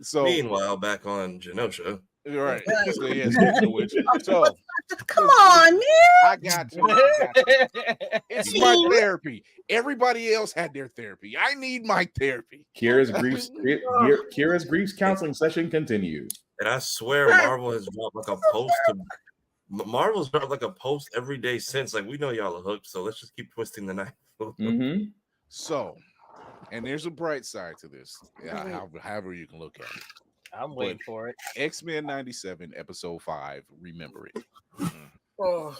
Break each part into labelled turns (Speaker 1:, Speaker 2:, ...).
Speaker 1: So
Speaker 2: meanwhile, back on Genosha.
Speaker 1: right. So yeah, speaking of which, so
Speaker 3: Come on, man.
Speaker 1: I got you. It's my therapy. Everybody else had their therapy. I need my therapy.
Speaker 4: Kira's griefs counseling session continues.
Speaker 2: And I swear Marvel has dropped like a post Marvel's dropped like a post every day since. Like, we know y'all are hooked, so let's just keep twisting the knife.
Speaker 4: Mm-hmm.
Speaker 1: So, and there's a bright side to this. However you can look at it.
Speaker 5: I'm waiting for it.
Speaker 1: X-Men 97, episode 5, Remember It.
Speaker 3: Oh.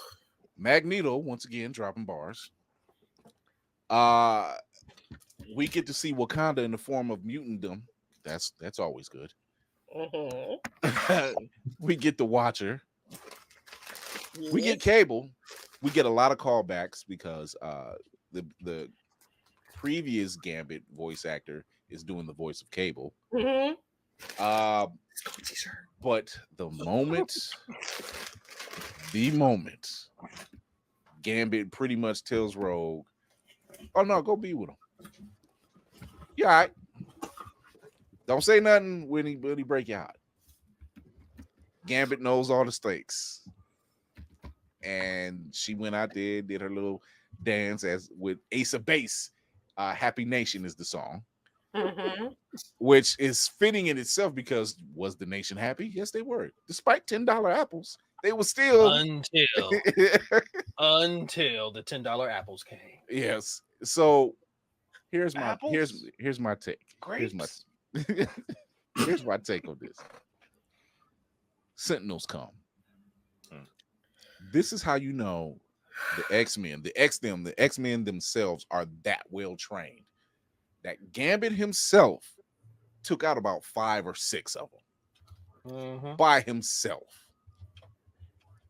Speaker 1: Magneto, once again, dropping bars. We get to see Wakanda in the form of mutantdom. That's always good. We get the Watcher. We get Cable. We get a lot of callbacks because the previous Gambit voice actor is doing the voice of Cable. But the moment Gambit pretty much tells Rogue, "Oh no, go be with him. Yeah, all right. Don't say nothing when he break you out." Gambit knows all the stakes, and she went out there, did her little dance as with Ace of Base. "Happy Nation" is the song. Which is fitting in itself because was the nation happy? Yes, they were. Despite $10 apples, they were still
Speaker 5: until the $10 apples came.
Speaker 1: Yes. So here's my take.
Speaker 5: Grapes.
Speaker 1: Here's my take on this. Sentinels come. This is how you know the X-Men, the X-Men themselves are that well trained. That Gambit himself took out about 5 or 6 of them by himself.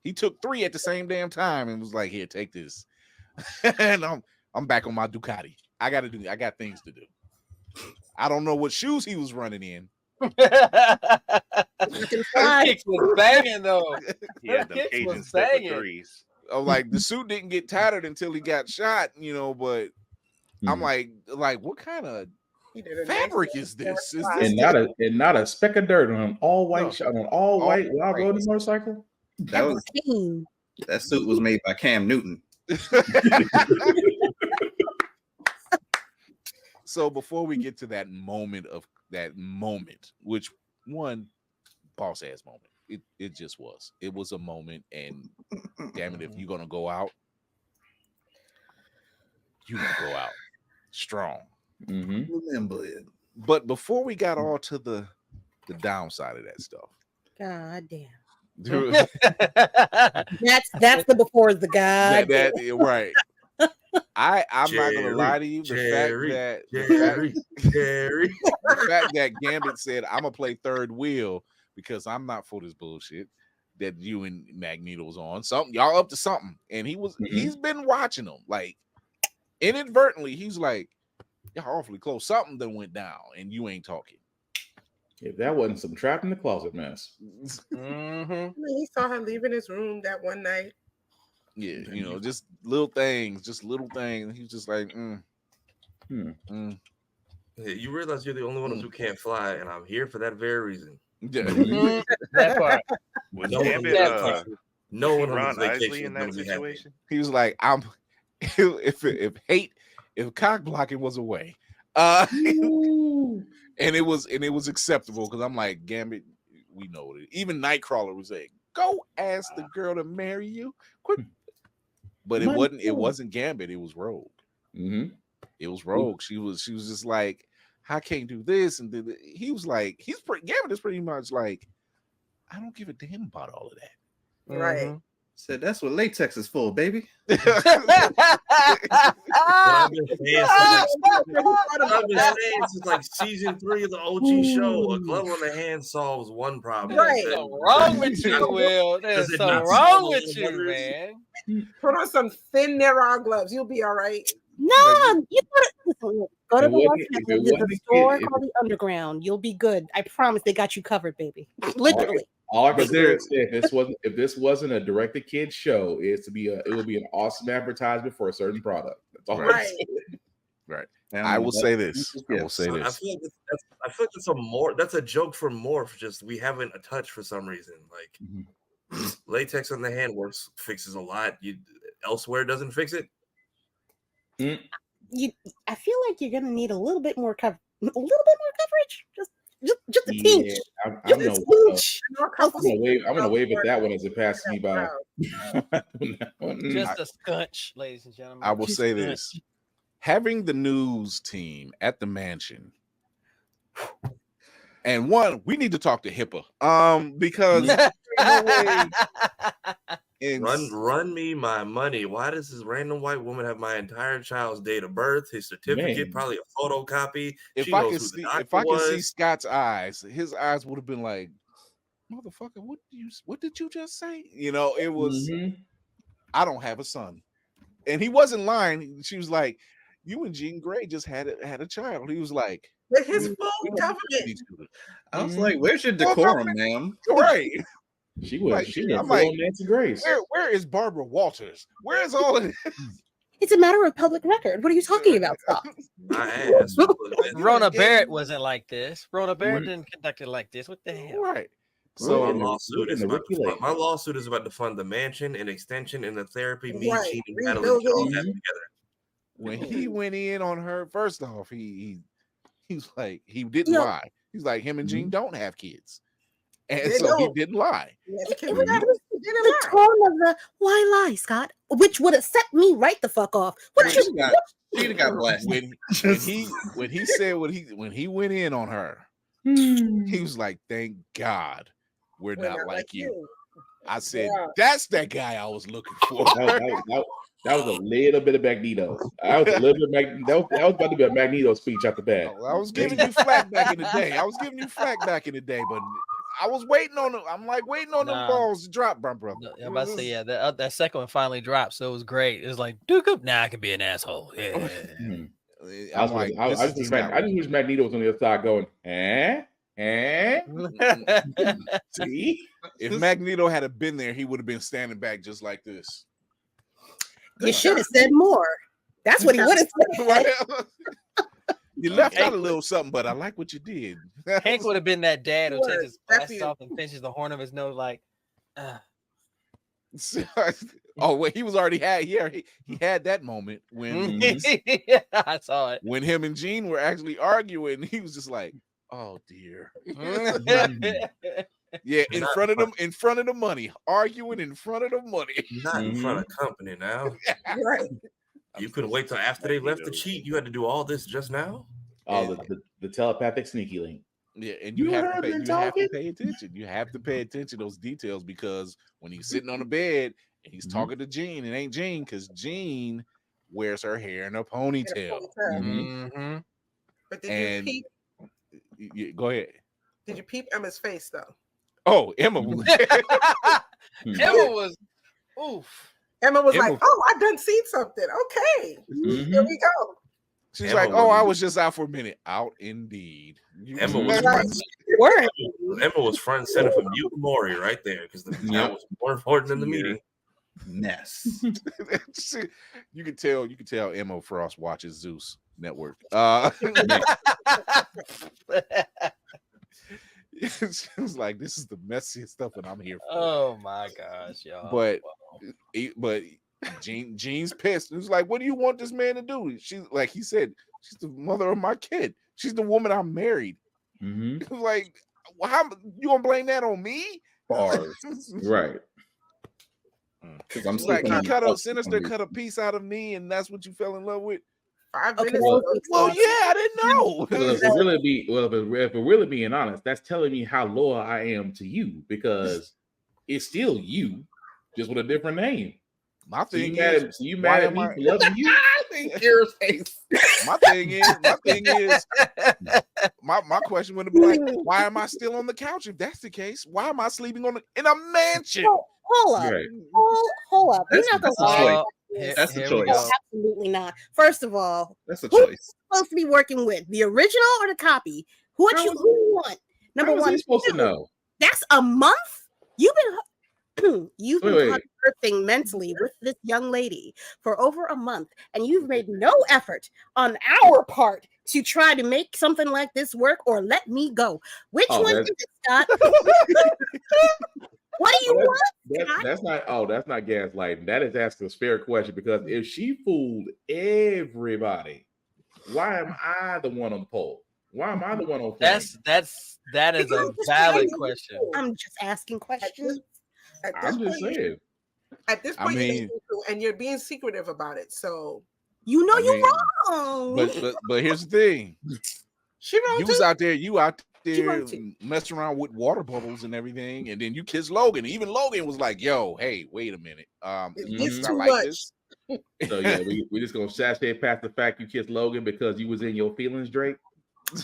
Speaker 1: He took 3 at the same damn time and was like, "Here, take this." And I'm back on my Ducati. I got things to do. I don't know what shoes he was running in.
Speaker 5: Kicks was banging though.
Speaker 6: Yeah, the Cajun step of threes.
Speaker 1: Like the suit didn't get tattered until he got shot, but I'm like, what kind of fabric is this? Is this
Speaker 4: not a speck of dirt on an all white white wild golden motorcycle?
Speaker 7: That suit was made by Cam Newton.
Speaker 1: So before we get to that moment, which one boss ass moment, it just was. It was a moment, and damn it, if you're gonna go out, you're gonna go out strong.
Speaker 7: Remember it.
Speaker 1: But before we got all to the downside of that stuff,
Speaker 3: God damn.
Speaker 1: that's
Speaker 3: the before the god.
Speaker 1: That right. I'm not gonna lie to you. The fact that Gambit said, "I'm gonna play third wheel because I'm not for this bullshit that you and Magneto's on. Something y'all up to something." And he's been watching them like inadvertently. He's like, "Y'all awfully close. Something that went down, and you ain't talking."
Speaker 4: If that wasn't some trapped in the closet mess.
Speaker 8: He saw him leaving his room that one night.
Speaker 1: Yeah, just little things. He's just like,
Speaker 2: Yeah, you realize you're the only one who can't fly, and I'm here for that very reason.
Speaker 1: Yeah.
Speaker 5: That part.
Speaker 6: Was
Speaker 2: No
Speaker 6: Gambit
Speaker 2: no one on
Speaker 6: Ron
Speaker 2: this
Speaker 6: Isley
Speaker 2: vacation
Speaker 6: in that situation?
Speaker 1: He was like, if cock blocking was a way, and it was acceptable because I'm like, Gambit, we know it. Even Nightcrawler was like, "Go ask the girl to marry you, quick." But it wasn't Gambit. It was Rogue. It was Rogue. She was just like, "I can't do this," and he was like, Gambit is pretty much like, "I don't give a damn about all of that."
Speaker 8: Right.
Speaker 7: Said that's what latex is for, baby.
Speaker 2: I've been saying since like season 3 of the OG show, a glove on the hand solves one problem.
Speaker 8: Right.
Speaker 5: There's something wrong with you, Will. There's something wrong with you, man.
Speaker 8: Put on some thin Naran gloves. You'll be all right.
Speaker 3: No, you go to the store called the Underground. You'll be good. I promise they got you covered, baby. Literally.
Speaker 4: All I can say is if this wasn't a direct-to-kids show, it would be an awesome advertisement for a certain product. That's all.
Speaker 8: Right.
Speaker 1: Right.
Speaker 7: Family
Speaker 1: I will
Speaker 7: love
Speaker 1: say this.
Speaker 7: gives
Speaker 1: I will
Speaker 7: gifts.
Speaker 1: say
Speaker 2: I
Speaker 1: this.
Speaker 2: feel like I feel like that's a morph. That's a joke for morph. Just we haven't a touch for some reason. Like latex on the hand fixes a lot. Elsewhere doesn't fix it.
Speaker 3: I feel like you're gonna need a little bit more coverage. A little bit more coverage. Just a tinge.
Speaker 4: I'm
Speaker 3: Just a tinge.
Speaker 4: gonna wave at that one as it passes me by.
Speaker 5: Just a scunch, ladies and gentlemen.
Speaker 1: I will
Speaker 5: Just
Speaker 1: say
Speaker 5: a
Speaker 1: this. Having the news team at the mansion. And one, we need to talk to HIPAA. Because
Speaker 2: Run me my money. Why does this random white woman have my entire child's date of birth, his certificate, probably a photocopy?
Speaker 1: If I could see Scott's eyes, his eyes would have been like, motherfucker, what did you just say? You know, it was I don't have a son. And he wasn't lying. She was like, you and Jean Grey just had a child. He was like,
Speaker 8: with his full government.
Speaker 7: I was like, where's your decorum, ma'am?
Speaker 1: Right.
Speaker 4: She was.
Speaker 1: Like,
Speaker 4: She was
Speaker 1: I'm like,
Speaker 4: Nancy Grace.
Speaker 1: Where is Barbara Walters? Where is all of this?
Speaker 3: It's a matter of public record. What are you talking about, Scott?
Speaker 2: My ass.
Speaker 5: Rona Barrett wasn't like this. Rona Barrett didn't conduct it like this. What the hell?
Speaker 1: Right.
Speaker 2: So my lawsuit is about to fund the mansion and extension and the therapy. Me, Gene, and Natalie all that together.
Speaker 1: When he went in on her, first off, he was like, he didn't lie. He's like, him and Jean don't have kids. And so he didn't lie.
Speaker 3: It was the tone of the why lie, Scott, which would have set me right the fuck off.
Speaker 7: She got blasted.
Speaker 1: When he went in on her, he was like, thank God we're not like you. I said, that's that guy I was looking for.
Speaker 4: That was a little bit of Magneto. That was about to be a Magneto speech out the bat.
Speaker 1: I was giving you flack back in the day. But I was waiting on them. I'm like waiting on them balls to drop, my brother.
Speaker 5: I'm about to say, that second one finally dropped, so it was great. It was like, Duke up, I can be an asshole. Yeah.
Speaker 4: I just wish Magneto was on the other side going,
Speaker 1: See, if Magneto had been there, he would have been standing back just like this.
Speaker 3: You should have said more. That's what he would have said.
Speaker 1: You left out a little something, but I like what you did.
Speaker 5: Hank would have been that dad who takes his glasses off and pinches the horn of his nose like,
Speaker 1: Oh, well, he was already he had that moment when
Speaker 5: I saw it.
Speaker 1: When him and Jean were actually arguing, he was just like, oh dear. Yeah, in front of the money, arguing in front of the money.
Speaker 2: Not in front of company now.
Speaker 8: Right.
Speaker 2: You couldn't wait till after they left to cheat. You had to do all this just now.
Speaker 4: Oh, the telepathic sneaky link.
Speaker 1: Yeah, and you have to pay attention. You have to pay attention to those details because when he's sitting on the bed and he's talking to Jean, it ain't Jean because Jean wears her hair in a ponytail.
Speaker 8: But did you peep?
Speaker 1: Go ahead.
Speaker 8: Did you peep Emma's face though?
Speaker 1: Oh, Emma.
Speaker 5: Emma was oof.
Speaker 8: Emma was like, "Oh, I done seen something. Okay, here we go."
Speaker 1: She's like, "Oh, I was just out for a minute." Out indeed.
Speaker 2: Emma was front and center for Mute Maury right there because that was more important than the meeting.
Speaker 7: Mess.
Speaker 1: You can tell Emma Frost watches Zeus Network. It was like, this is the messiest stuff that I'm here for.
Speaker 5: Oh my gosh, y'all.
Speaker 1: But Jean's pissed. It was like, what do you want this man to do? She's like, he said, she's the mother of my kid. She's the woman I married. It was like, well, how you gonna blame that on me?
Speaker 4: Right.
Speaker 1: I'm like, Sinister cut a piece out of me, and that's what you fell in love with.
Speaker 8: 5 minutes.
Speaker 1: Well, yeah, I didn't know.
Speaker 4: If we're really being honest, that's telling me how loyal I am to you because it's still you, just with a different name.
Speaker 1: My thing
Speaker 4: is, you mad at me for loving you?
Speaker 1: My thing is, my question would be like, why am I still on the couch? If that's the case, why am I sleeping in a mansion?
Speaker 3: Hold up, hold up. You're not gonna lie.
Speaker 7: That's the choice.
Speaker 3: Absolutely not. First of all,
Speaker 7: that's the choice.
Speaker 3: Supposed to be working with the original or the copy? Who you want? Number one,
Speaker 4: supposed to know.
Speaker 3: That's a month. You've been You've been conversing mentally with this young lady for over a month, and you've made no effort on our part to try to make something like this work or let me go. Which one is it, Scott? What do you want?
Speaker 4: That's not gaslighting. That is asking a fair question, because if she fooled everybody, why am I the one on the pole? Why am I the one on
Speaker 5: that is a valid question.
Speaker 3: I'm just asking questions.
Speaker 4: I'm just saying.
Speaker 8: At this point, and you're being secretive about it, so
Speaker 3: you know you're wrong.
Speaker 1: But here's the thing. You was out there messing around with water bubbles and everything, and then you kissed Logan. Even Logan was like, "Yo, hey, wait a minute.
Speaker 8: It's too much."
Speaker 1: This.
Speaker 4: So yeah, we just gonna sashay past the fact you kissed Logan because you was in your feelings, Drake.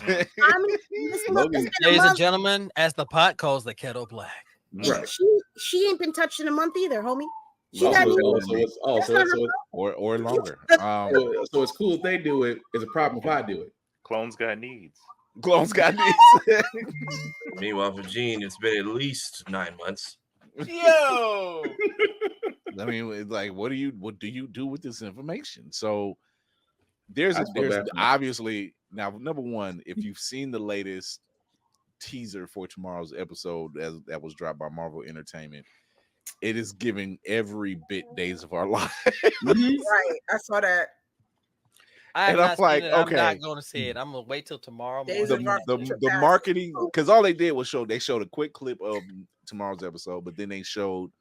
Speaker 5: Ladies and gentlemen, as the pot calls the kettle black.
Speaker 3: Right. She ain't been touched in a month either, homie.
Speaker 1: Or longer.
Speaker 4: So it's cool if they do it. It's a problem if I do it.
Speaker 6: Clones got needs.
Speaker 2: Meanwhile, for Gene, it's been at least 9 months.
Speaker 5: Yo.
Speaker 1: I mean, it's like, what do you do with this information? So there's obviously now, number one, if you've seen the latest teaser for tomorrow's episode that was dropped by Marvel Entertainment, it is giving every bit Days of Our Lives.
Speaker 8: Right, I saw that.
Speaker 5: I'm not going to see it. I'm gonna wait till tomorrow morning.
Speaker 1: The marketing, because all they did was they showed a quick clip of tomorrow's episode, but then they showed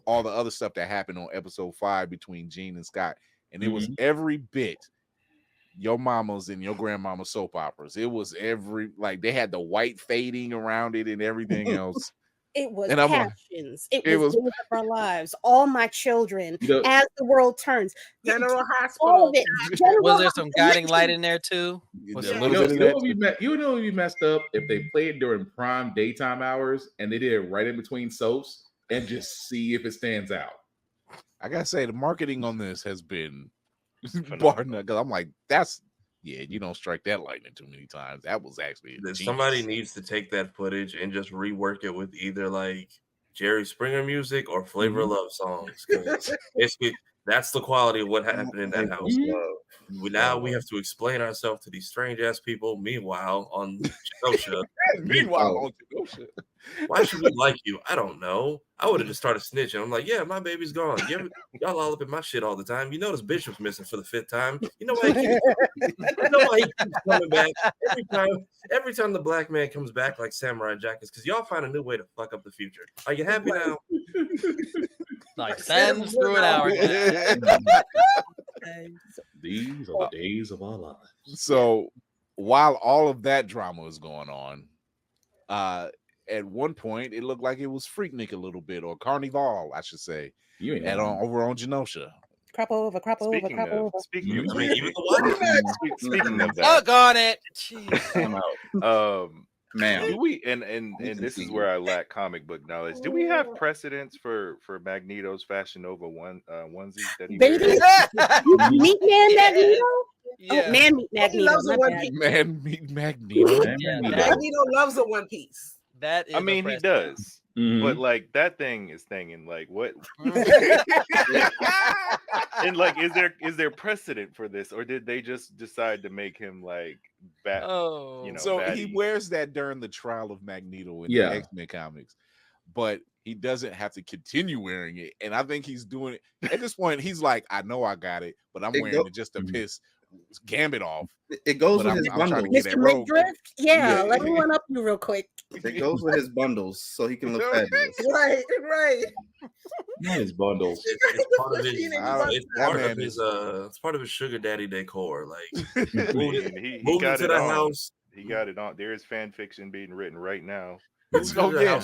Speaker 1: all the other stuff that happened on episode 5 between Gene and Scott, and it was every bit your mama's and your grandmama's soap operas. It was they had the white fading around it and everything else.
Speaker 3: It was passions. It was Days of Our Lives. All my children. As the world turns.
Speaker 8: General Hospital.
Speaker 3: All of it.
Speaker 5: Was there some guiding light in there too?
Speaker 4: You know what would be messed up if they played during prime daytime hours and they did it right in between soaps and just see if it stands out.
Speaker 1: I gotta say, the marketing on this has been bar none, because I'm like, you don't strike that lightning too many times. That was actually
Speaker 2: somebody needs to take that footage and just rework it with either like Jerry Springer music or Flavor of Love songs. That's the quality of what happened in that house. Now we have to explain ourselves to these strange ass people. Meanwhile, on Genosha. Why should we like you? I don't know. I would have just started snitching. I'm like, yeah, my baby's gone. Y'all all up in my shit all the time. You notice Bishop's missing for the 5th time. You know why he keeps coming back every time the black man comes back like Samurai Jack is because y'all find a new way to fuck up the future. Are you happy now?
Speaker 5: Like sands through an hour.
Speaker 4: These are the days of our lives.
Speaker 1: So while all of that drama is going on, at one point it looked like it was Freaknik a little bit, or Carnival, I should say.
Speaker 4: You ain't
Speaker 1: over on Genosha.
Speaker 3: Crop over.
Speaker 6: Speaking of that,
Speaker 5: doggone it.
Speaker 7: Man,
Speaker 6: do we and this is where I lack comic book knowledge. Do we have precedents for Magneto's Fashion Nova onesie that he wears?
Speaker 3: Meat Man Magneto?
Speaker 5: Yeah.
Speaker 3: Oh, Man Meat Magneto.
Speaker 1: Man Meat Magneto.
Speaker 8: Magneto loves a one piece.
Speaker 5: That is
Speaker 6: he does. But like that thing is thinging like what? And like, is there precedent for this, or did they just decide to make him like bad?
Speaker 1: So
Speaker 6: baddie?
Speaker 1: He wears that during the trial of Magneto in the X-Men comics, but he doesn't have to continue wearing it. And I think he's doing it at this point. He's like, I know I got it, but I'm wearing it just to piss Gambit off.
Speaker 7: It goes with his bundles.
Speaker 3: Mr. McDrift? Yeah, let me one up you real quick.
Speaker 7: It goes with his bundles so he can look fabulous.
Speaker 8: Right.
Speaker 4: Not his bundles.
Speaker 2: It's part of his sugar daddy decor. Like
Speaker 6: he got to the house. He got it on. There is fan fiction being written right now.
Speaker 5: It's already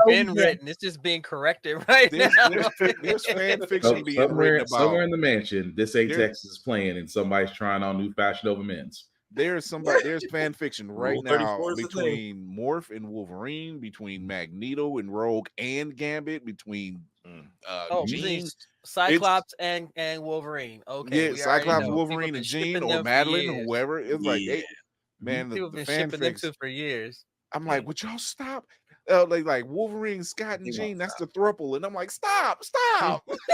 Speaker 5: been written. It's just being corrected right now.
Speaker 1: There's fan fiction being written about.
Speaker 4: Somewhere in the mansion, this Texas is playing, and somebody's trying on new Fashion Nova men's.
Speaker 1: There's fan fiction right now between Morph and Wolverine, between Magneto and Rogue and Gambit, between Jean,
Speaker 5: Cyclops and Wolverine. Okay,
Speaker 1: yeah, Cyclops, Wolverine, and Jean, or Madeline, or whoever. It's like, man,
Speaker 5: people have been shipping them two for years.
Speaker 1: I'm like, would y'all stop? like Wolverine, Scott, and Jean. That's the throuple, and I'm like, stop.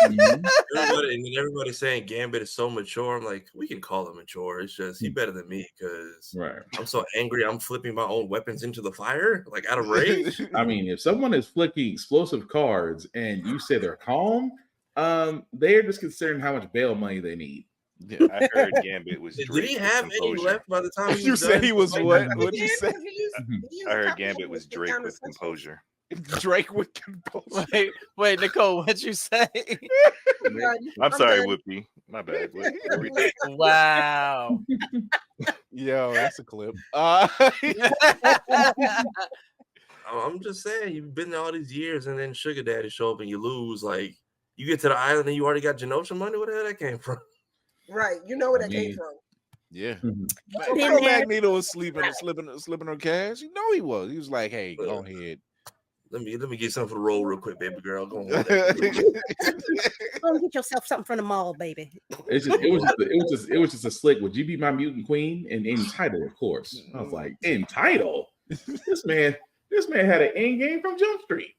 Speaker 2: Everybody saying Gambit is so mature. I'm like, we can call him mature. It's just he better than me because I'm so angry. I'm flipping my own weapons into the fire, like out of rage.
Speaker 4: I mean, if someone is flicking explosive cards and you say they're calm, they're just considering how much bail money they need.
Speaker 6: Yeah, I heard Gambit was Drake.
Speaker 2: Did he have any left by the time he was
Speaker 1: You said
Speaker 2: done?
Speaker 1: he was what? What'd you say?
Speaker 6: I heard Gambit was Drake with composure.
Speaker 1: Drake with composure.
Speaker 5: Wait, Nicole, what'd you say?
Speaker 6: I'm sorry, Whoopi. My bad.
Speaker 5: Wow.
Speaker 1: Yo, that's a clip.
Speaker 2: I'm just saying, you've been there all these years, and then Sugar Daddy show up and you lose. Like, you get to the island and you already got Genosha money. Where the hell that came from?
Speaker 8: Right, you know where that came from.
Speaker 1: Yeah.
Speaker 3: Been there.
Speaker 1: Magneto was slipping her cash. You know he was. He was like, "Hey, go ahead.
Speaker 2: Let me get something for the roll real quick, baby girl. Go on.
Speaker 3: Go and get yourself something from the mall, baby.
Speaker 4: It was just a slick. Would you be my mutant queen? And entitled, of course. I was like, entitled. This man had an end game from Jump Street.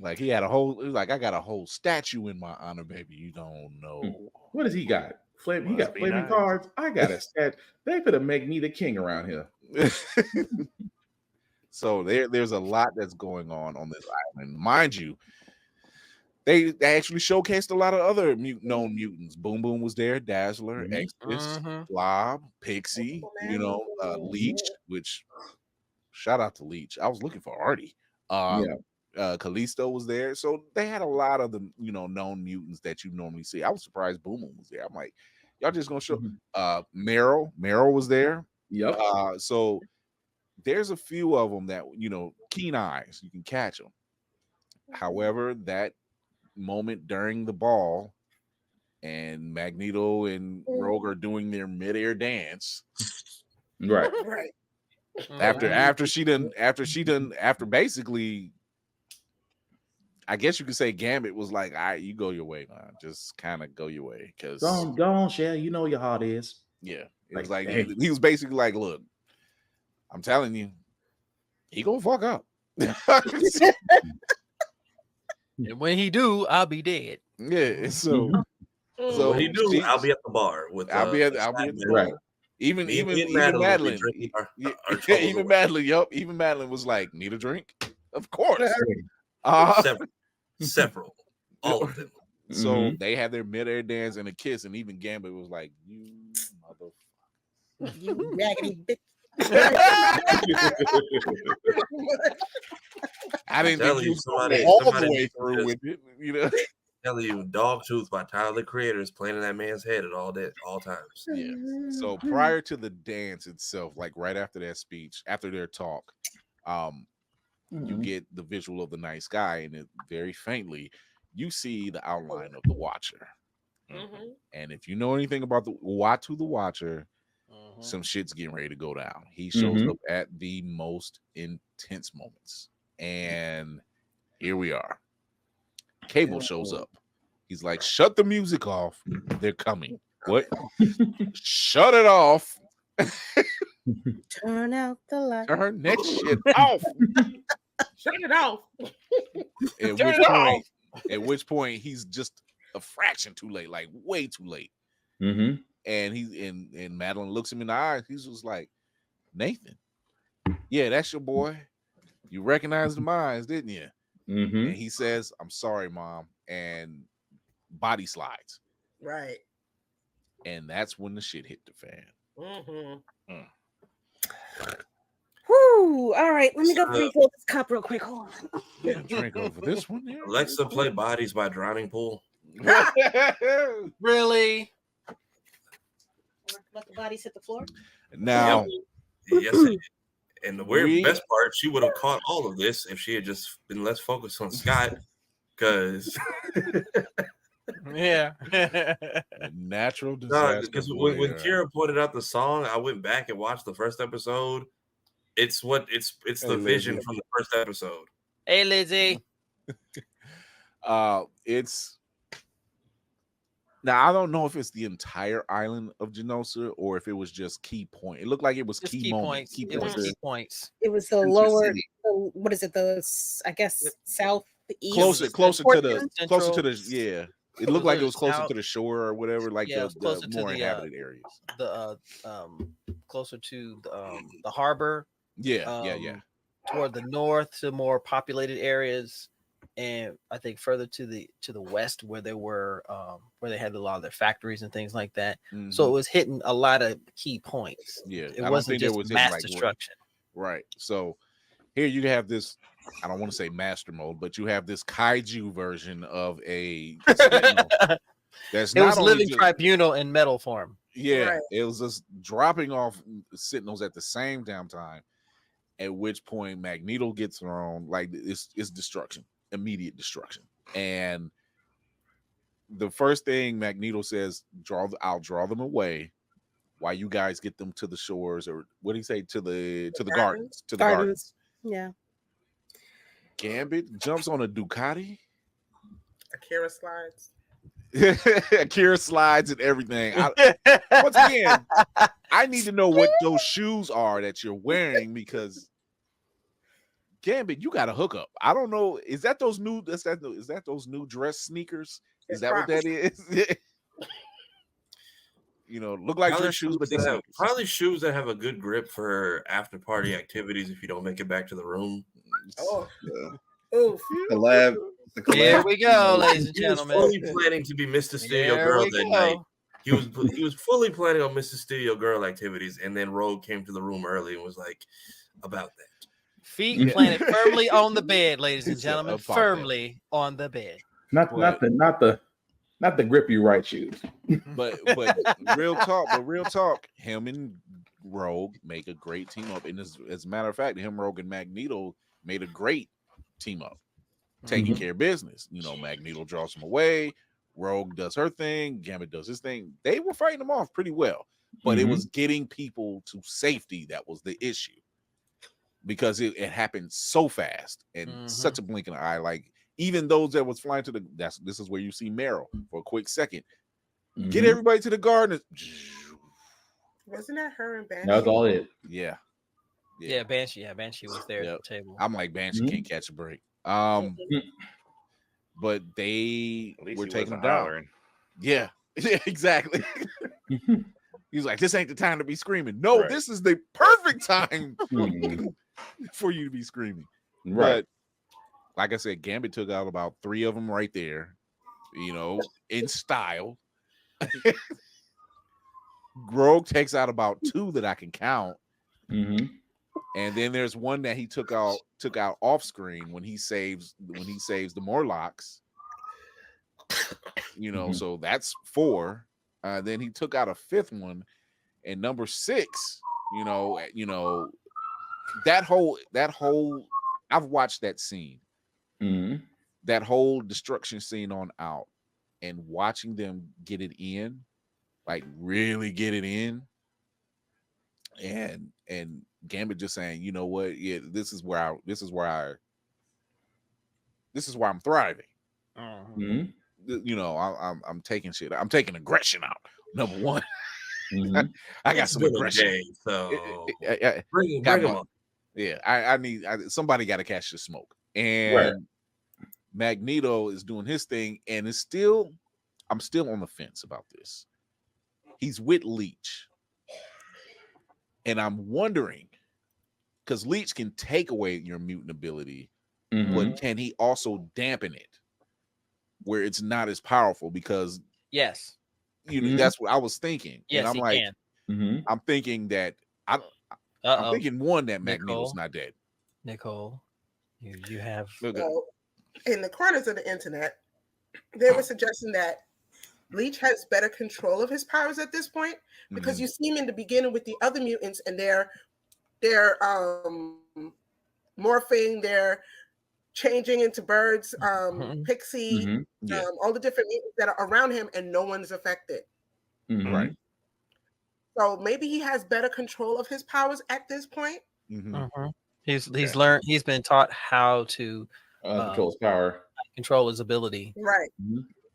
Speaker 1: Like he had a whole. Like I got a whole statue in my honor, baby. You don't know.
Speaker 4: What does he got? He got flaming cards. I got a stat. They could have make me the king around here.
Speaker 1: So there's a lot that's going on this island, mind you. They actually showcased a lot of other known mutants. Boom Boom was there, Dazzler, Exodus, Blob, Pixie, Leech. Which shout out to Leech. I was looking for Artie. Callisto was there, so they had a lot of the known mutants that you normally see. I was surprised Boom Boom was there. I'm like, y'all just gonna show Meryl was there.
Speaker 4: Yep.
Speaker 1: So there's a few of them that keen eyes, you can catch them. However, that moment during the ball and Magneto and Rogue are doing their midair dance,
Speaker 4: right.
Speaker 1: After basically, I guess you could say Gambit was like, all right, you go your way, man. Just kind of go your way. Because
Speaker 4: go on, Shell. You know your heart is.
Speaker 1: Yeah. It was like he was basically like, look, I'm telling you, he gonna fuck up.
Speaker 5: And when he do, I'll be dead.
Speaker 1: Yeah. So
Speaker 2: when he do, I'll be at the bar with
Speaker 1: I'll be at the right. Even Madeline. Even Madeline, even Madeline was like, need a drink? Of course.
Speaker 2: Several. All of them.
Speaker 1: So they had their midair dance and a kiss, and even Gambit was like, you motherfucker.
Speaker 3: You raggedy bitch.
Speaker 1: I didn't think you somebody all the way through with it,
Speaker 2: Telling you, Dog Tooth by Tyler the Creator is playing in that man's head at all times.
Speaker 1: Yeah. So prior to the dance itself, like right after that speech, after their talk, you get the visual of the night sky, and it very faintly you see the outline of the Watcher. And if you know anything about the Watcher, some shit's getting ready to go down. He shows up at the most intense moments, and here we are. Cable shows up. He's like, shut the music off. They're coming. What? Shut it off.
Speaker 3: Turn out the light.
Speaker 1: Turn that shit off.
Speaker 8: Shut it off.
Speaker 1: At which point he's just a fraction too late, like way too late. And and Madeline looks him in the eyes. He's just like, Nathan, yeah, that's your boy. You recognized the minds, didn't you? And he says, I'm sorry, Mom, and body slides.
Speaker 8: Right.
Speaker 1: And that's when the shit hit the fan.
Speaker 3: Whoo! All right, let me go refill this cup real quick. Hold on.
Speaker 1: Yeah, drink over this one. Yeah.
Speaker 2: Alexa, play Bodies by Drowning Pool.
Speaker 5: Really?
Speaker 3: Let the bodies hit the floor.
Speaker 1: Now,
Speaker 2: yes, and the best part, she would have caught all of this if she had just been less focused on Scott, because
Speaker 1: natural disaster.
Speaker 2: Because when Kira pointed out the song, I went back and watched the first episode. It's the vision from the first episode.
Speaker 5: Hey, Lizzie.
Speaker 1: Now I don't know if it's the entire island of Genosha or if it was just key point. It looked like it was
Speaker 5: Just
Speaker 1: key moments.
Speaker 5: points. It was key points.
Speaker 3: It was the
Speaker 7: Central
Speaker 3: lower.
Speaker 7: City.
Speaker 3: What is it? I guess southeast.
Speaker 1: Closer to the
Speaker 5: Central-
Speaker 1: yeah. It looked like it was closer to the shore or whatever, like
Speaker 5: Yeah, it was
Speaker 1: the
Speaker 5: closer to
Speaker 1: more
Speaker 5: the,
Speaker 1: inhabited areas.
Speaker 5: Closer to the harbor.
Speaker 1: Yeah.
Speaker 5: Toward the north to more populated areas, and I think further to the west where they were where they had a lot of their factories and things like that. So it was hitting a lot of key points.
Speaker 1: Yeah,
Speaker 5: It wasn't just mass destruction.
Speaker 1: Right. So here you have this. I don't want to say master mode, but you have this kaiju version of a Sentinel. That's
Speaker 5: it was living tribunal in metal form.
Speaker 1: Yeah, it was just dropping off Sentinels at the same damn time. At which point Magneto gets thrown, like it's destruction, immediate destruction. And the first thing Magneto says, I'll draw them away while you guys get them to the shores, or what do you say, to the gardens. To the gardens.
Speaker 3: Yeah.
Speaker 1: Gambit jumps on a Ducati.
Speaker 8: Akira slides.
Speaker 1: Akira slides and everything. Once again, I need to know what those shoes are that you're wearing, because Gambit, you got a hookup. I don't know. Is that those new? Is that those new dress sneakers? Is that what that is? Look like dress shoes, but
Speaker 2: probably shoes that have a good grip for after party activities. If you don't make it back to the room.
Speaker 8: Oh,
Speaker 7: oof. The lab.
Speaker 5: Here we go, ladies and gentlemen.
Speaker 2: He was fully planning to be Mr. Studio Girl that night. He was fully planning on Mr. Studio Girl activities, and then Rogue came to the room early and was like, about that.
Speaker 5: Feet planted firmly on the bed, ladies and gentlemen. Firmly on the bed.
Speaker 4: Not the grip you right shoes.
Speaker 1: But real talk, him and Rogue make a great team up. And as a matter of fact, him, Rogue, and Magneto made a great team up, taking care of business. Magneto draws him away, Rogue does her thing, Gambit does his thing. They were fighting them off pretty well, but it was getting people to safety that was the issue, because it happened so fast and such a blink in the eye. Like, even those that was flying to this is where you see Meryl for a quick second. Get everybody to the garden.
Speaker 8: Wasn't that her and Banshee?
Speaker 4: That was all it.
Speaker 1: Yeah,
Speaker 5: Banshee. Yeah, Banshee was there at the table.
Speaker 1: I'm like, Banshee can't catch a break. But they were taking them down. Yeah, exactly. He's like, this ain't the time to be screaming. No, this is the perfect time for you to be screaming. Right. But like I said, Gambit took out about 3 of them right there, in style. Rogue takes out about 2 that I can count. And then there's one that he took out off screen when he saves the Morlocks. So that's 4. Then he took out a 5th one, and number 6. That whole. I've watched that scene. That whole destruction scene on out, and watching them get it in, like really get it in, and Gambit just saying, you know what? Yeah, this is where I'm thriving. I'm taking shit. I'm taking aggression out. Number 1. I got some aggression. Bring them up. Yeah, I need somebody got to catch the smoke. And Magneto is doing his thing, and I'm still on the fence about this. He's with Leech, and I'm wondering, because Leech can take away your mutant ability, but can he also dampen it where it's not as powerful? Because
Speaker 5: yes,
Speaker 1: that's what I was thinking.
Speaker 5: Yes,
Speaker 1: and I'm like, I'm thinking that I'm thinking that Magneto's not dead.
Speaker 5: Nicole, you have
Speaker 8: in the corners of the internet, they were suggesting that Leech has better control of his powers at this point, because you see him in the beginning with the other mutants, and they're morphing, they're changing into birds, Pixie, all the different mutants that are around him, and no one's affected.
Speaker 1: Right.
Speaker 8: So maybe he has better control of his powers at this point.
Speaker 5: He's learned. He's been taught how to
Speaker 4: control his power,
Speaker 5: control his ability.
Speaker 8: Right.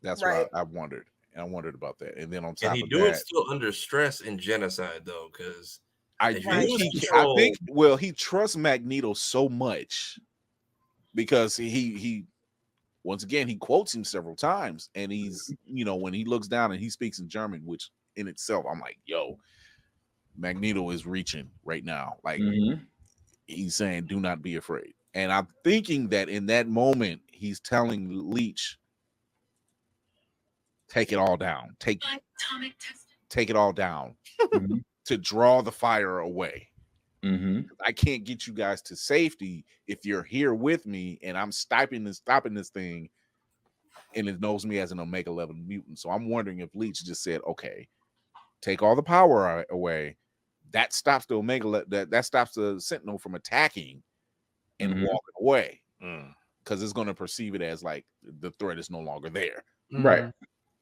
Speaker 1: That's what I wondered. And I wondered about that. And then on
Speaker 2: Can
Speaker 1: top
Speaker 2: he
Speaker 1: of
Speaker 2: do it
Speaker 1: that,
Speaker 2: still under stress in genocide though? Because
Speaker 1: I
Speaker 2: if you
Speaker 1: think
Speaker 2: lose
Speaker 1: I
Speaker 2: control,
Speaker 1: think he trusts Magneto so much because he once again he quotes him several times, and he's when he looks down and he speaks in German, which in itself I'm like, yo, Magneto is reaching right now. Like he's saying, do not be afraid. And I'm thinking that in that moment he's telling Leech, take it all down. Take it all down to draw the fire away. I can't get you guys to safety if you're here with me and I'm stopping this thing, and it knows me as an Omega 11 mutant. So I'm wondering if Leech just said, okay, take all the power away. That stops the that stops the Sentinel from attacking and walking away, because it's going to perceive it as like the threat is no longer there.
Speaker 4: Right.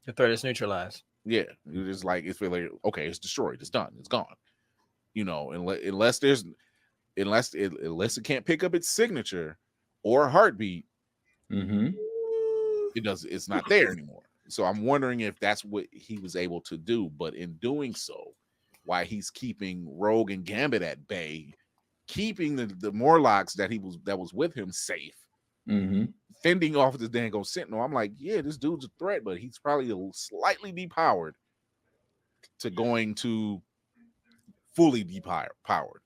Speaker 5: The threat is neutralized.
Speaker 1: Yeah, it's like it's like, okay, it's destroyed, it's done, it's gone. Unless it can't pick up its signature or a heartbeat, it's not there anymore. So I'm wondering if that's what he was able to do, but in doing so, why he's keeping Rogue and Gambit at bay, keeping the Morlocks that was with him safe, fending off this dang Sentinel. I'm like, yeah, this dude's a threat, but he's probably slightly depowered to going to fully depowered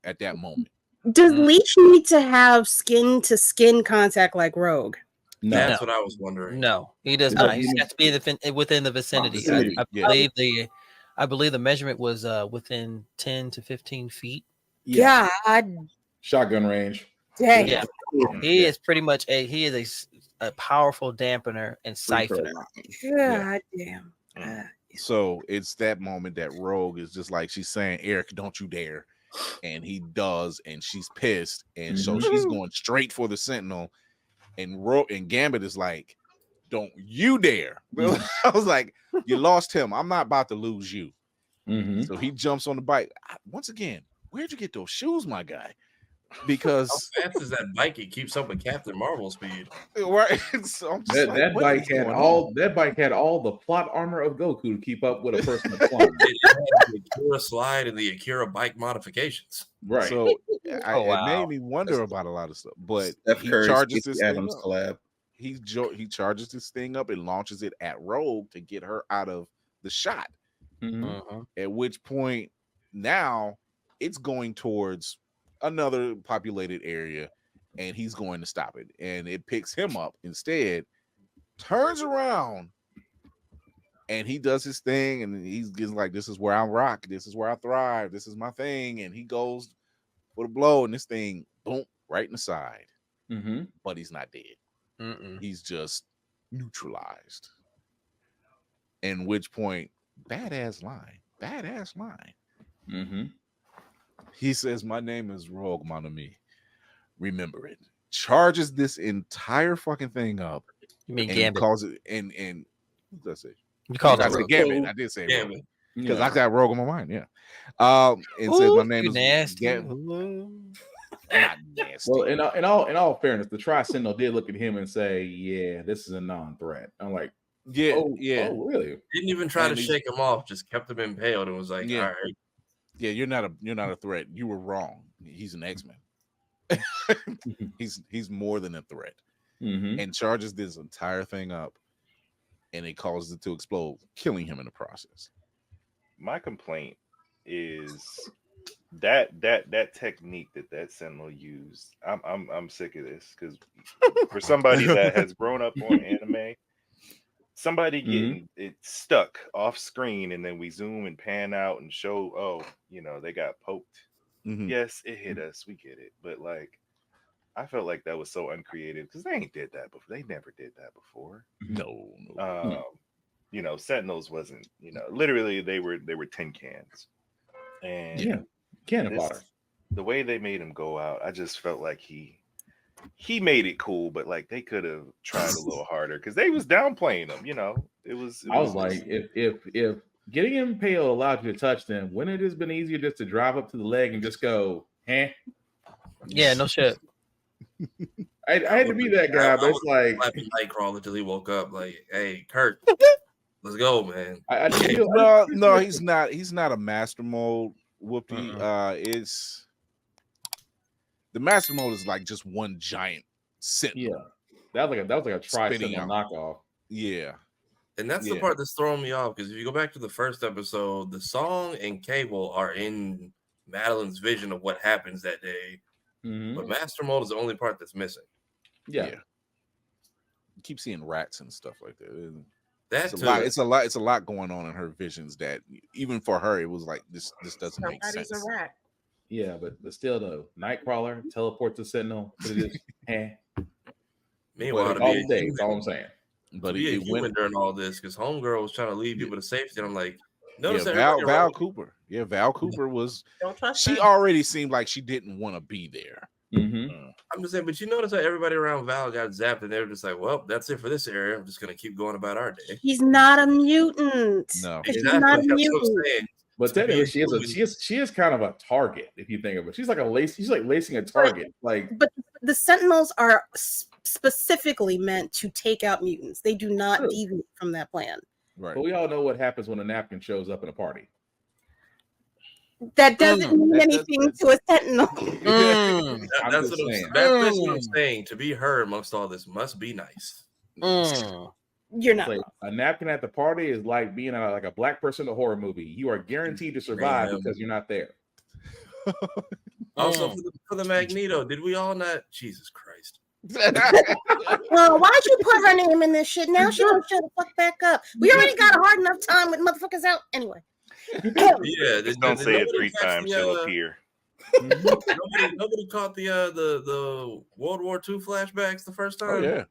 Speaker 1: at that moment.
Speaker 3: Does Leech need to have skin to skin contact like Rogue?
Speaker 4: No.
Speaker 2: That's what I was wondering.
Speaker 5: No, he does not. He has to be within the vicinity. I believe the measurement was within 10 to 15 feet.
Speaker 3: Yeah.
Speaker 4: Shotgun range.
Speaker 3: Dang.
Speaker 5: Yeah. He is pretty much a powerful dampener and siphoner.
Speaker 3: God damn.
Speaker 1: So it's that moment that Rogue is just like, she's saying, Eric, don't you dare. And he does, and she's pissed. And so she's going straight for the Sentinel. And Gambit is like, don't you dare. I was like, you lost him. I'm not about to lose you. So he jumps on the bike. Once again, where'd you get those shoes, my guy? Because
Speaker 2: how fast is that bike? It keeps up with Captain Marvel speed.
Speaker 1: Right. So
Speaker 4: that bike had all the plot armor of Goku to keep up with a person that's flying.
Speaker 2: It had the Akira slide and the Akira bike modifications.
Speaker 4: Right.
Speaker 1: So it made me wonder about a lot of stuff. But he charges this thing up.
Speaker 7: collab.
Speaker 1: He charges this thing up and launches it at Rogue to get her out of the shot. At which point now it's going towards another populated area, and he's going to stop it. And it picks him up instead, turns around, and he does his thing, and he's like, this is where I rock, this is where I thrive, this is my thing. And he goes for the blow, and this thing, boom, right in the side. But he's not dead. He's just neutralized. In which point, badass line. He says, my name is Rogue, mon ami. Remember it. Charges this entire fucking thing up.
Speaker 5: You mean
Speaker 1: and
Speaker 5: Gambit?
Speaker 1: Calls it, and what did I say?
Speaker 5: You called
Speaker 1: I
Speaker 5: it
Speaker 1: said
Speaker 5: Rogue.
Speaker 1: Gambit. I did say
Speaker 2: Gambit.
Speaker 1: because I got Rogue on my mind. Yeah. And says my name is
Speaker 5: nasty.
Speaker 1: Gambit. Not nasty.
Speaker 4: Well, in all fairness, the Tri-Sentinel did look at him and say, "Yeah, this is a non-threat." I'm like,
Speaker 1: yeah,
Speaker 4: oh,
Speaker 1: yeah.
Speaker 4: oh, really?
Speaker 2: Didn't even try to shake him off, just kept him impaled and was like, all right.
Speaker 1: Yeah, you're not a threat. You were wrong. He's an X-Men. he's more than a threat. And charges this entire thing up, and it causes it to explode, killing him in the process.
Speaker 6: My complaint is that technique that Sentinel used. I'm sick of this, because for somebody that has grown up on anime, somebody getting it stuck off screen, and then we zoom and pan out and show, oh, they got poked. Yes, it hit us, we get it, but like, I felt like that was so uncreative, because they ain't did that before. They never did that before.
Speaker 1: No.
Speaker 6: Sentinels wasn't, literally they were tin cans. And
Speaker 4: cannon fodder.
Speaker 6: The way they made him go out, I just felt like he made it cool, but like they could have tried a little harder, because they was downplaying him. I was
Speaker 4: like, if getting impaled allowed you to touch them, wouldn't it have been easier just to drive up to the leg and just go, eh?
Speaker 5: Yeah, no shit.
Speaker 4: I had to be that guy, but it's like
Speaker 2: Nightcrawler until he woke up. Like, hey, Kurt, Let's go, man.
Speaker 4: I feel
Speaker 1: No, he's not. He's not a master mold. Whoopie. It's the master mold is like just one giant Sentinel.
Speaker 4: Yeah, that was like a
Speaker 1: Spinning
Speaker 4: tri-Sentinel
Speaker 1: out.
Speaker 4: knockoff.
Speaker 1: Yeah.
Speaker 2: And that's the
Speaker 1: Yeah.
Speaker 2: part that's throwing me off, because if you go back to the first episode, the song and Cable are in Madeline's vision of what happens that day. But Master Mode is the only part that's missing.
Speaker 4: Yeah.
Speaker 1: You keep seeing rats and stuff like that.
Speaker 2: That's
Speaker 1: It's a lot. It's a lot going on in her visions that even for her, it was like this doesn't make
Speaker 8: Somebody's
Speaker 1: sense.
Speaker 8: a rat.
Speaker 4: Yeah, but still, the Nightcrawler teleport to Sentinel. But it is,
Speaker 2: Meanwhile,
Speaker 4: all day. That's all I'm saying.
Speaker 1: But
Speaker 2: be a
Speaker 1: it
Speaker 2: human
Speaker 1: went
Speaker 2: during all this, because Homegirl was trying to lead people to safety, and I'm like, notice that
Speaker 1: Val Cooper. Yeah, Val Cooper was.
Speaker 8: Don't trust
Speaker 1: She
Speaker 8: her.
Speaker 1: already seemed like she didn't want to be there.
Speaker 2: I'm just saying, but you notice how everybody around Val got zapped, and they were just like, well, that's it for this area. I'm just gonna keep going about our day.
Speaker 3: He's not a mutant.
Speaker 1: No,
Speaker 3: He's
Speaker 2: Exactly.
Speaker 3: not a
Speaker 2: That's what I'm
Speaker 3: mutant.
Speaker 2: saying.
Speaker 4: But technically, she is kind of a target if you think of it. She's like she's like lacing a target. Like,
Speaker 3: But the Sentinels are specifically meant to take out mutants. They do not
Speaker 4: True.
Speaker 3: deviate from that plan.
Speaker 1: right.
Speaker 4: but we all know what happens when a napkin shows up in a party.
Speaker 3: That doesn't mean
Speaker 1: That-
Speaker 3: anything to a Sentinel.
Speaker 4: I'm
Speaker 2: That's
Speaker 4: just
Speaker 2: what
Speaker 4: saying.
Speaker 2: that's what I'm saying. To be her amongst all this must be nice.
Speaker 3: You're not.
Speaker 4: Like, a napkin at the party is like being like a black person in a horror movie. You are guaranteed to survive
Speaker 2: Damn.
Speaker 4: because you're not there.
Speaker 2: Also, for the Magneto, did we all not? Jesus Christ.
Speaker 3: Well, why'd you put her name in this shit? Now she don't shut the fuck back up. We already got a hard enough time with motherfuckers out anyway.
Speaker 2: Yeah,
Speaker 6: Just don't say it 3 times, she'll appear.
Speaker 2: Nobody caught the World War II flashbacks the first time.
Speaker 1: Oh yeah.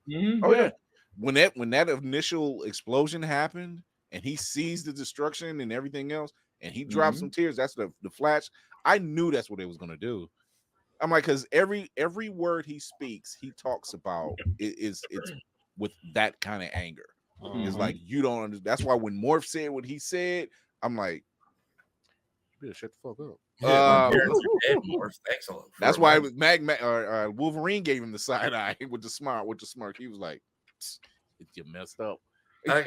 Speaker 1: Oh yeah. When that initial explosion happened and he sees the destruction and everything else and he drops some tears, that's the flash. I knew that's what they was gonna do. I'm like, because every word he speaks, he talks about it's with that kind of anger. It's like you don't understand. That's why when Morph said what he said, I'm like, you better shut the fuck up.
Speaker 2: Yeah, Morph. Thanks a lot.
Speaker 1: That's why Wolverine gave him the side eye with the smirk. He was like, "You messed up."
Speaker 2: I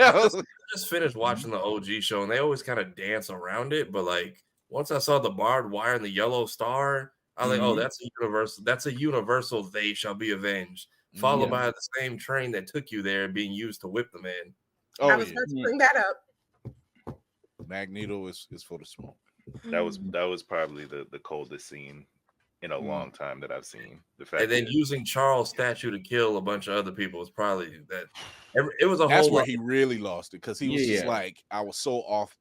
Speaker 2: just finished watching the OG show, and they always kind of dance around it. But like once I saw the barbed wire and the yellow star, I was like, "Oh, that's a universal. That's a universal. They shall be avenged." Followed by the same train that took you there being used to whip the man.
Speaker 8: I was going to bring that up.
Speaker 1: Magneto is for the smoke.
Speaker 6: That was probably the coldest scene in a long time that I've seen. The fact
Speaker 2: And then using Charles' statue to kill a bunch of other people was probably that. It was a
Speaker 1: That's
Speaker 2: whole
Speaker 1: where
Speaker 2: lot.
Speaker 1: he really lost it because he was just like, I was so off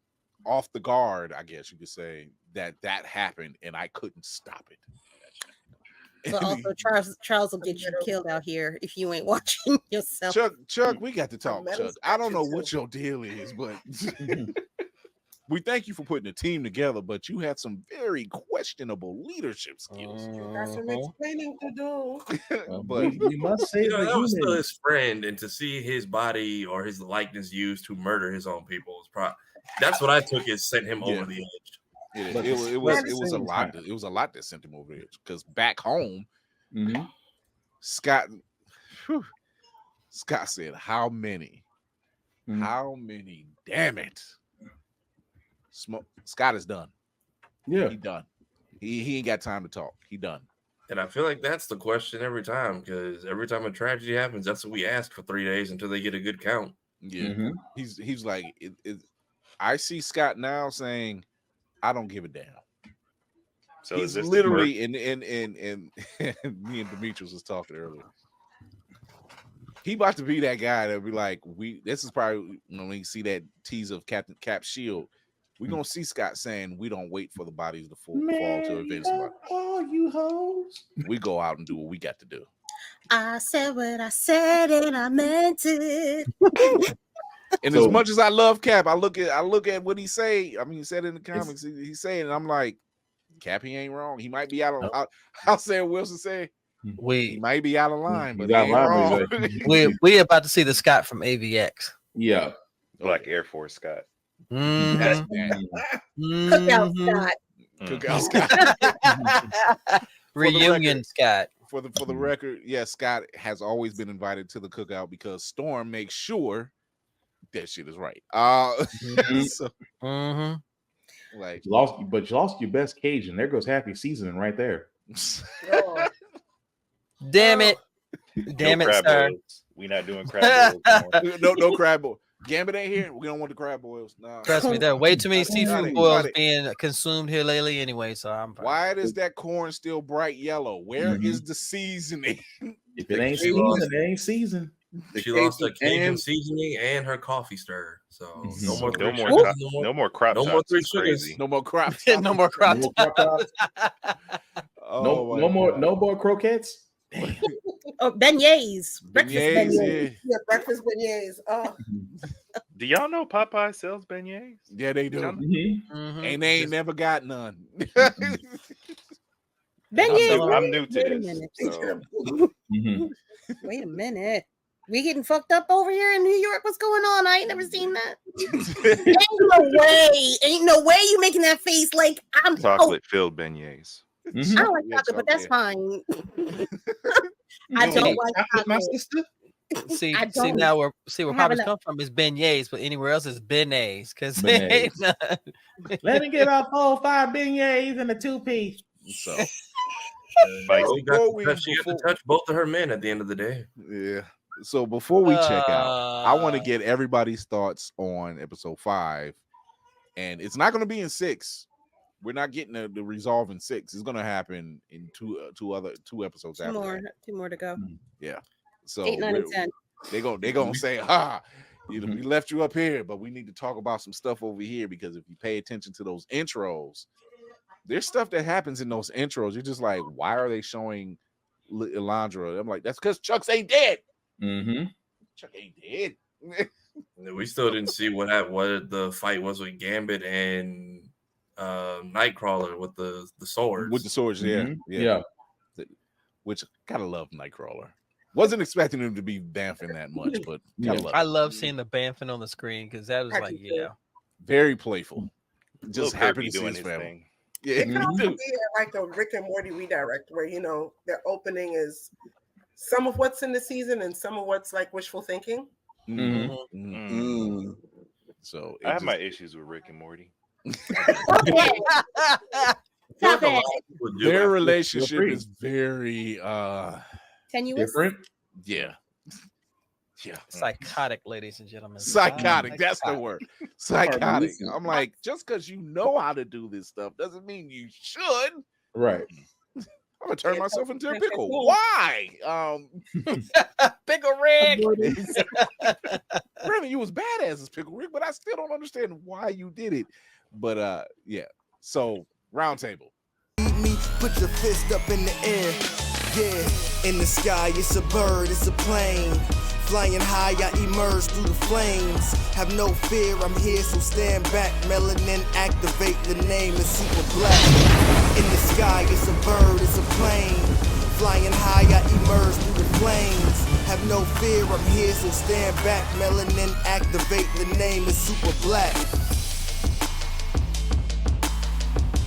Speaker 1: the guard, I guess you could say, that happened and I couldn't stop it.
Speaker 3: But also, Charles will get you killed out here if you ain't watching yourself.
Speaker 1: Chuck, we got to talk, Chuck. I don't know what your deal is, but we thank you for putting a team together, but you had some very questionable leadership skills.
Speaker 8: You got some explaining to do.
Speaker 1: But
Speaker 4: we must say
Speaker 2: that was still his friend, and to see his body or his likeness used to murder his own people was probably that's what I took as sent him over the edge.
Speaker 1: It was a lot. It was a lot that sent him over the edge because back home, Scott said, "How many? How many? Damn it!" Scott is done.
Speaker 4: Yeah,
Speaker 1: he done. He ain't got time to talk. He done.
Speaker 2: And I feel like that's the question every time, because every time a tragedy happens, that's what we ask for 3 days until they get a good count.
Speaker 1: Yeah, he's like, I see Scott now saying, "I don't give a damn." So he's literally and me and Demetrius was talking earlier. He about to be that guy that be like, this is probably when we see that tease of Captain Cap's shield. We're gonna see Scott saying, "We don't wait for the bodies to fall to avenge somebody.
Speaker 4: Oh, you hoes!
Speaker 1: We go out and do what we got to do."
Speaker 3: I said what I said and I meant it.
Speaker 1: And as much as I love Cap, I look at what he say. I mean, he said in the comics, he's saying, and I'm like, Cap, he ain't wrong. He might be out of. I'll say what Wilson say. He might be out of line, but he ain't wrong.
Speaker 5: we about to see the Scott from AVX.
Speaker 4: Yeah,
Speaker 6: like Air Force Scott.
Speaker 3: Cookout Scott.
Speaker 1: Cookout Scott.
Speaker 5: Reunion Scott.
Speaker 1: For the record, Scott has always been invited to the cookout because Storm makes sure that shit is right. So like
Speaker 4: you lost your best Cajun. There goes happy seasoning right there.
Speaker 8: Oh.
Speaker 5: Damn it. Damn
Speaker 6: no
Speaker 5: it,
Speaker 6: crab
Speaker 5: sir.
Speaker 6: boils. We not doing crab boils anymore.
Speaker 1: no crab boil. Gambit ain't here. We don't want the crab boils. Nah.
Speaker 5: Trust me, there are way too many seafood
Speaker 1: it,
Speaker 5: boils
Speaker 1: got it.
Speaker 5: being consumed here lately anyway, so I'm fine.
Speaker 1: Why is that corn still bright yellow? Where is the seasoning?
Speaker 4: If it ain't seasoned, it ain't seasoned.
Speaker 2: She lost her Cajun seasoning and her coffee stir. So
Speaker 6: No more crop
Speaker 2: no more
Speaker 6: tops.
Speaker 2: three
Speaker 6: It's
Speaker 2: sugars.
Speaker 6: crazy.
Speaker 1: No more crop.
Speaker 5: No more crop
Speaker 4: No more crop tops. No more croquettes.
Speaker 3: Oh, beignets. Breakfast
Speaker 1: Beignets,
Speaker 3: beignets.
Speaker 8: Yeah, breakfast beignets. Oh,
Speaker 6: Do y'all know Popeye sells beignets?
Speaker 1: Yeah, they do.
Speaker 5: Mhm.
Speaker 1: And they ain't never got none.
Speaker 3: Beignets.
Speaker 6: I'm new to
Speaker 3: Wait a
Speaker 6: this.
Speaker 3: minute.
Speaker 6: So.
Speaker 3: Wait a minute. We getting fucked up over here in New York. What's going on? I ain't never seen that. Ain't no way you making that face like I'm
Speaker 6: Chocolate filled beignets.
Speaker 3: I don't like chocolate, but that's fine. I don't like chocolate.
Speaker 7: My sister.
Speaker 5: See
Speaker 3: I
Speaker 5: where
Speaker 3: don't.
Speaker 5: Popeyes come from is beignets, but anywhere else is beignets because
Speaker 4: Let me get up 4 or 5 beignets and a 2-piece.
Speaker 1: So
Speaker 2: She got to touch both of her men at the end of the day.
Speaker 1: yeah. So before we check out, I want to get everybody's thoughts on episode 5, and it's not going to be in 6. We're not getting the resolve in 6. It's going to happen in two episodes after that.
Speaker 3: Two more to go.
Speaker 1: Yeah. So
Speaker 3: 8, 9, and 10.
Speaker 1: They're gonna say, we left you up here, but we need to talk about some stuff over here, because if you pay attention to those intros, there's stuff that happens in those intros. You're just like, why are they showing Elandra? I'm like, that's because Chuck's ain't dead. Chuck ain't dead.
Speaker 2: We still didn't see what the fight was with Gambit and Nightcrawler with the swords.
Speaker 1: With the swords, yeah. Which gotta love Nightcrawler. Wasn't expecting him to be bamfing that much, but
Speaker 5: I love seeing the bamfing on the screen because that was like,
Speaker 1: very playful. Just happy to see
Speaker 6: doing
Speaker 1: his
Speaker 6: his
Speaker 1: family.
Speaker 6: thing.
Speaker 1: Yeah,
Speaker 8: it can also be like a Rick and Morty redirect, where their opening is some of what's in the season and some of what's like wishful thinking.
Speaker 1: So
Speaker 6: I have my issues with Rick and Morty.
Speaker 1: Their relationship is very
Speaker 3: tenuous.
Speaker 4: Different.
Speaker 1: Yeah.
Speaker 5: psychotic, ladies and gentlemen.
Speaker 1: Psychotic. That's the word. Psychotic. I'm like, just because you know how to do this stuff doesn't mean you should.
Speaker 4: Right.
Speaker 1: I'm gonna turn myself into a pickle. Why?
Speaker 5: Pickle Rick.
Speaker 1: Brandon, you was badass as Pickle Rick, but I still don't understand why you did it. But yeah. So round table.
Speaker 9: Put your fist up in the air. Yeah, in the sky, it's a bird, it's a plane. Flying high, I emerge through the flames. Have no fear, I'm here, so stand back. Melanin activate, the name is super black. In the sky, it's a bird, it's a plane. Flying high, I emerge through the flames. Have no fear, I'm here, so stand back. Melanin activate, the name is super black.